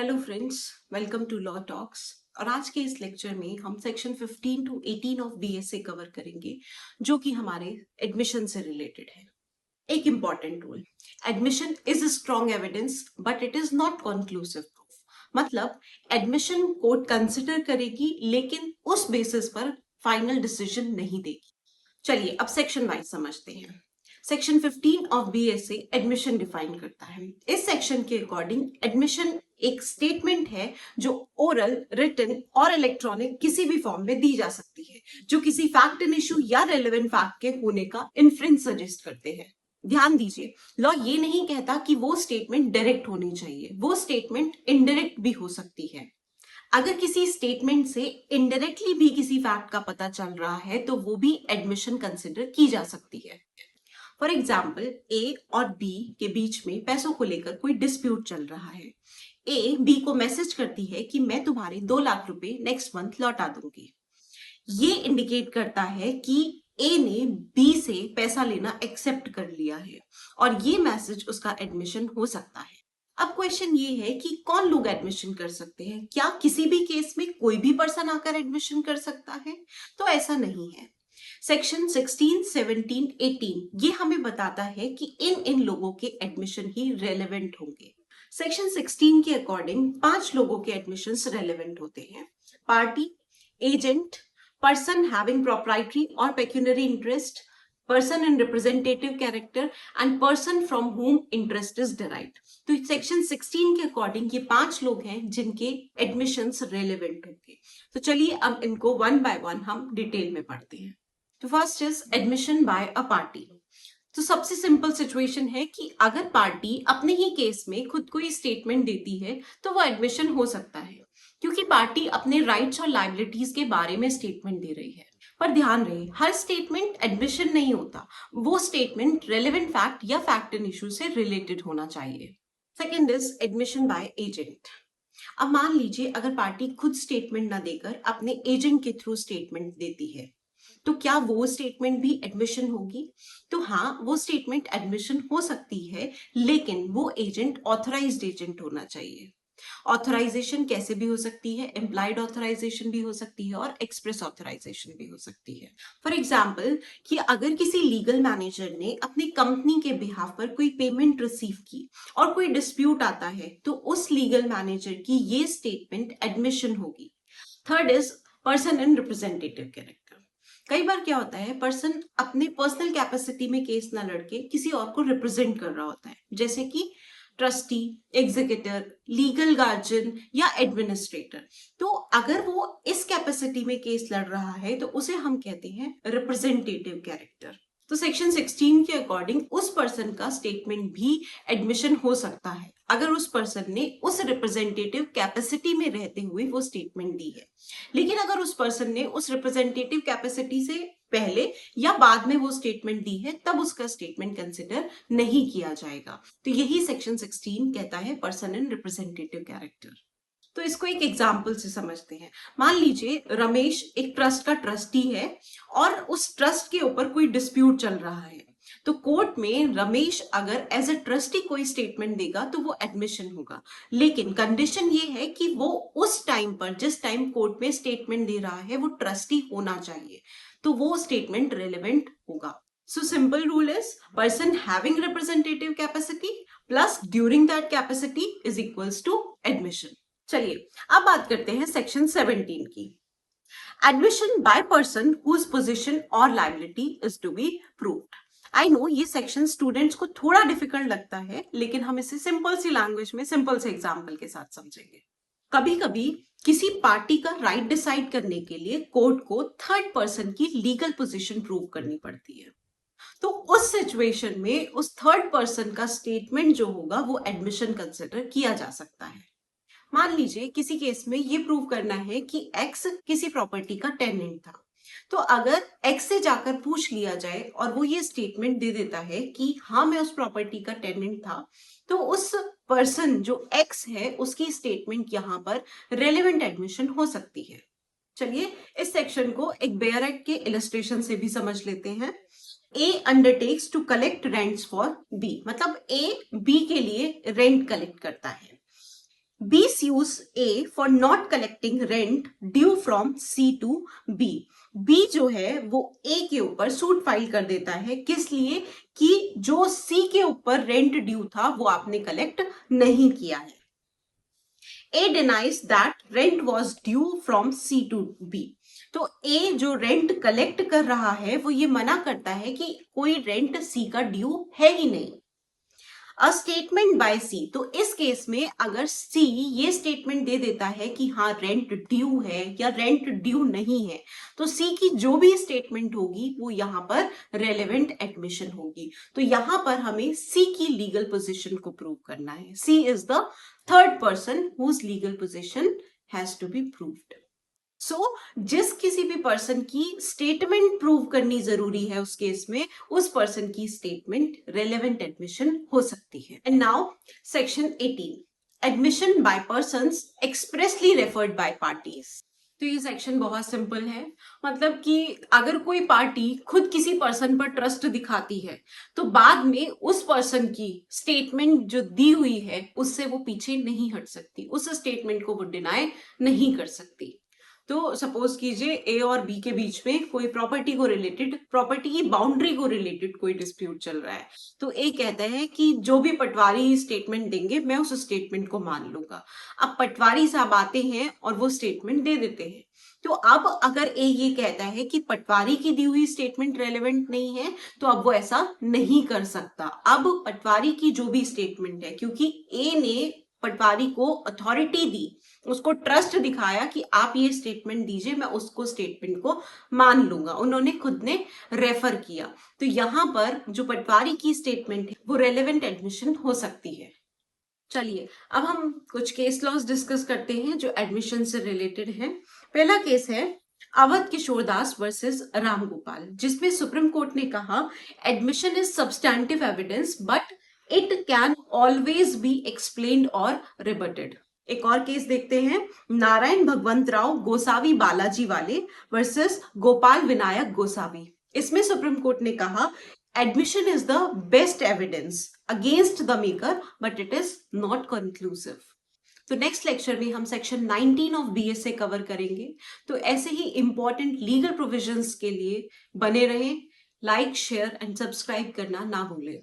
Hello friends, welcome to law talks. और आज के इस लेक्चर में हम section 15 to 18 of BSA cover करेंगे, जो कि हमारे एडमिशन से रिलेटेड है। एक important rule, admission is strong evidence but it is not conclusive proof. मतलब एडमिशन कोर्ट कंसिडर करेगी लेकिन उस बेसिस पर फाइनल डिसीजन नहीं देगी। चलिए अब सेक्शन वाइज समझते हैं। Section 15 of BSA admission define करता है। इस सेक्शन के अकॉर्डिंग एडमिशन एक स्टेटमेंट है जो ओरल, रिटन और इलेक्ट्रॉनिक किसी भी फॉर्म में दी जा सकती है, जो किसी फैक्ट इन इशू या रेलेवेंट फैक्ट के होने का इन्फ्रेंस सजेस्ट करते हैं। ध्यान दीजिए, लॉ ये नहीं कहता कि वो स्टेटमेंट डायरेक्ट होनी चाहिए, वो स्टेटमेंट इनडायरेक्ट भी हो सकती है। अगर किसी स्टेटमेंट से इनडायरेक्टली भी किसी फैक्ट का पता चल रहा है तो वो भी एडमिशन कंसिडर की जा सकती है। फॉर एग्जाम्पल, ए और बी के बीच में पैसों को लेकर कोई डिस्प्यूट चल रहा है। ए बी को मैसेज करती है कि मैं तुम्हारे 2 लाख रुपए नेक्स्ट मंथ लौटा दूंगी। ये इंडिकेट करता है कि ए ने बी से पैसा लेना एक्सेप्ट कर लिया है और ये मैसेज उसका एडमिशन हो सकता है। अब क्वेश्चन ये है कि कौन लोग एडमिशन कर सकते हैं? क्या किसी भी केस में कोई भी पर्सन आकर एडमिशन कर सकता है? तो ऐसा नहीं है। सेक्शन 16, 17, 18 ये हमें बताता है कि इन लोगों के एडमिशन ही रेलेवेंट होंगे। सेक्शन 16 के अकॉर्डिंग 5 लोगों के एडमिशंस रेलेवेंट होते हैं। Party, agent, person having proprietary or pecuniary interest, person in representative character and person from whom interest is derived। तो सेक्शन 16 के अकॉर्डिंग ये 5 लोग हैं जिनके एडमिशंस रेलेवेंट होंगे। तो चलिए अब इनको वन बाय वन हम डिटेल में पढ़ते हैं। तो first is admission by a party. तो सबसे सिंपल सिचुएशन है कि अगर पार्टी अपने ही केस में खुद कोई स्टेटमेंट देती है तो वो एडमिशन हो सकता है, क्योंकि पार्टी अपने राइट्स और लायबिलिटीज के बारे में स्टेटमेंट दे रही है। पर ध्यान रहे, हर स्टेटमेंट एडमिशन नहीं होता, वो स्टेटमेंट रेलेवेंट फैक्ट या फैक्ट इन इशू से रिलेटेड होना चाहिए। Second is admission by agent. अब मान लीजिए अगर पार्टी खुद स्टेटमेंट ना देकर अपने एजेंट के थ्रू स्टेटमेंट देती है, तो क्या वो स्टेटमेंट भी एडमिशन होगी? तो हाँ, वो स्टेटमेंट एडमिशन हो सकती है, लेकिन वो एजेंट ऑथराइज्ड एजेंट होना चाहिए। ऑथराइजेशन कैसे भी हो सकती है, एम्प्लाइड ऑथराइजेशन भी हो सकती है और एक्सप्रेस ऑथराइजेशन भी हो सकती है। फॉर एग्जाम्पल, कि अगर किसी लीगल मैनेजर ने अपनी कंपनी के बिहाफ पर कोई पेमेंट रिसीव की और कोई डिस्प्यूट आता है तो उस लीगल मैनेजर की ये स्टेटमेंट एडमिशन होगी। Third is person in representative character. कई बार क्या होता है, पर्सन अपने पर्सनल कैपेसिटी में केस ना लड़के किसी और को रिप्रेजेंट कर रहा होता है, जैसे कि ट्रस्टी, एग्जीक्यूटिव, लीगल गार्जियन या एडमिनिस्ट्रेटर। तो अगर वो इस कैपेसिटी में केस लड़ रहा है तो उसे हम कहते हैं रिप्रेजेंटेटिव कैरेक्टर। तो सेक्शन 16 के अकॉर्डिंग उस पर्सन का स्टेटमेंट भी एडमिशन हो सकता है अगर उस पर्सन ने उस रिप्रेजेंटेटिव कैपेसिटी में रहते हुए वो स्टेटमेंट दी है। लेकिन अगर उस पर्सन ने उस रिप्रेजेंटेटिव कैपेसिटी से पहले या बाद में वो स्टेटमेंट दी है, तब उसका स्टेटमेंट कंसिडर नहीं किया जाएगा। तो यही सेक्शन 16 कहता है, पर्सन इन रिप्रेजेंटेटिव कैरेक्टर। तो इसको एक एग्जाम्पल से समझते हैं। मान लीजिए रमेश एक ट्रस्ट का ट्रस्टी है और उस ट्रस्ट के ऊपर कोई डिस्प्यूट चल रहा है। तो कोर्ट में रमेश अगर एज अ ट्रस्टी कोई स्टेटमेंट देगा तो वो एडमिशन होगा, लेकिन कंडीशन ये है कि वो उस टाइम पर, जिस टाइम कोर्ट में स्टेटमेंट दे रहा है, वो ट्रस्टी होना चाहिए, तो वो स्टेटमेंट रेलेवेंट होगा। So simple rule is person having representative capacity plus during that capacity is equals to admission। चलिए अब बात करते हैं सेक्शन 17 की। Admission by person whose position और liability is to be proved. I know ये section students को थोड़ा डिफिकल्ट लगता है, लेकिन हम इसे सिंपल सी लैंग्वेज में सिंपल से एग्जाम्पल के साथ समझेंगे। कभी कभी किसी पार्टी का राइट डिसाइड करने के लिए कोर्ट को थर्ड पर्सन की लीगल पोजीशन प्रूव करनी पड़ती है। तो उस सिचुएशन में उस थर्ड पर्सन का स्टेटमेंट जो होगा वो एडमिशन कंसिडर किया जा सकता है। मान लीजिए किसी केस में ये प्रूव करना है कि एक्स किसी प्रॉपर्टी का टेनेंट था। तो अगर एक्स से जाकर पूछ लिया जाए और वो ये स्टेटमेंट दे देता है कि हाँ मैं उस प्रॉपर्टी का टेनेंट था, तो उस पर्सन जो एक्स है उसकी स्टेटमेंट यहाँ पर रेलेवेंट एडमिशन हो सकती है। चलिए इस सेक्शन को एक बेयर एक्ट के इलस्ट्रेशन से भी समझ लेते हैं। A undertakes to collect rents for B, मतलब ए बी के लिए रेंट कलेक्ट करता है। B sues A for not collecting rent due from C to B. B जो है वो A के ऊपर सूट फाइल कर देता है, किस लिए? कि जो C के ऊपर रेंट ड्यू था वो आपने कलेक्ट नहीं किया है. A denies that rent was due from C to B. तो A जो रेंट कलेक्ट कर रहा है वो ये मना करता है कि कोई रेंट C का ड्यू है ही नहीं. अ स्टेटमेंट बाय सी, तो इस केस में अगर सी ये स्टेटमेंट दे देता है कि हाँ रेंट ड्यू है या रेंट ड्यू नहीं है, तो सी की जो भी स्टेटमेंट होगी वो यहाँ पर रेलेवेंट एडमिशन होगी. तो यहाँ पर हमें सी की लीगल पोजीशन को प्रूव करना है. C is the third person whose legal position has to be proved. जिस किसी भी पर्सन की स्टेटमेंट प्रूव करनी जरूरी है उस केस में उस पर्सन की स्टेटमेंट रेलेवेंट एडमिशन हो सकती है. And now section 18, admission by persons expressly referred by parties. तो ये सेक्शन बहुत सिंपल है. मतलब कि अगर कोई पार्टी खुद किसी पर्सन पर ट्रस्ट दिखाती है तो बाद में उस पर्सन की स्टेटमेंट जो दी हुई है उससे वो पीछे नहीं हट सकती, उस स्टेटमेंट को वो डिनाई नहीं कर सकती. तो सपोज कीजिए ए और बी के बीच में कोई प्रॉपर्टी को रिलेटेड, प्रॉपर्टी की बाउंड्री को रिलेटेड कोई डिस्प्यूट चल रहा है. तो ए कहता है कि जो भी पटवारी स्टेटमेंट देंगे मैं उस स्टेटमेंट को मान लूंगा. अब पटवारी साहब आते हैं और वो स्टेटमेंट दे देते हैं. तो अब अगर ए ये कहता है कि पटवारी की दी हुई स्टेटमेंट रेलेवेंट नहीं है तो अब वो ऐसा नहीं कर सकता. अब पटवारी की जो भी स्टेटमेंट है, क्योंकि ए ने पटवारी को अथॉरिटी दी, उसको ट्रस्ट दिखाया कि आप ये स्टेटमेंट दीजिए, मैं उसको स्टेटमेंट को मान लूंगा, उन्होंने खुद ने रेफर किया. तो यहां पर जो पटवारी की स्टेटमेंट है वो रेलेवेंट एडमिशन हो सकती है. चलिए अब हम कुछ केस लॉज डिस्कस करते हैं जो एडमिशन से रिलेटेड है. पहला केस है अवध किशोरदास वर्सेस रामगोपाल, जिसमें सुप्रीम कोर्ट ने कहा admission is substantive evidence but it can always be explained और रिबटेड. एक और केस देखते हैं, नारायण भगवंत राव गोसावी बालाजी वाले वर्सेस गोपाल विनायक गोसावी. इसमें सुप्रीम कोर्ट ने कहा admission is the best evidence against the maker but it is not conclusive. तो नेक्स्ट लेक्चर में हम सेक्शन 19 ऑफ बीएसए कवर करेंगे. तो ऐसे ही इंपॉर्टेंट लीगल प्रोविजंस के लिए बने रहें. लाइक, शेयर एंड सब्सक्राइब करना ना भूलें.